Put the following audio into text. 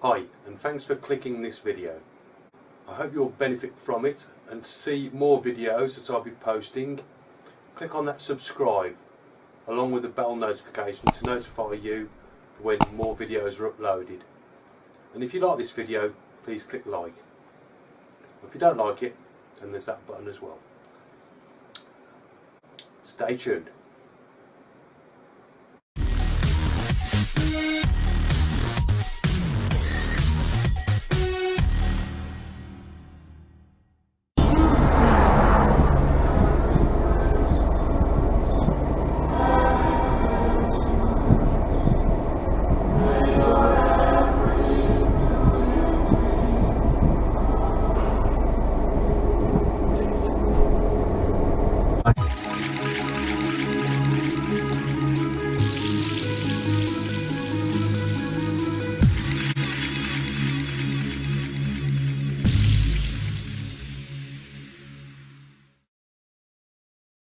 Hi, and thanks for clicking this video. I hope you'll benefit from it and see more videos that I'll be posting. Click on that subscribe along with the bell notification to notify you when more videos are uploaded. And if you like this video, please click like. If you don't like it, then there's that button as well. Stay tuned.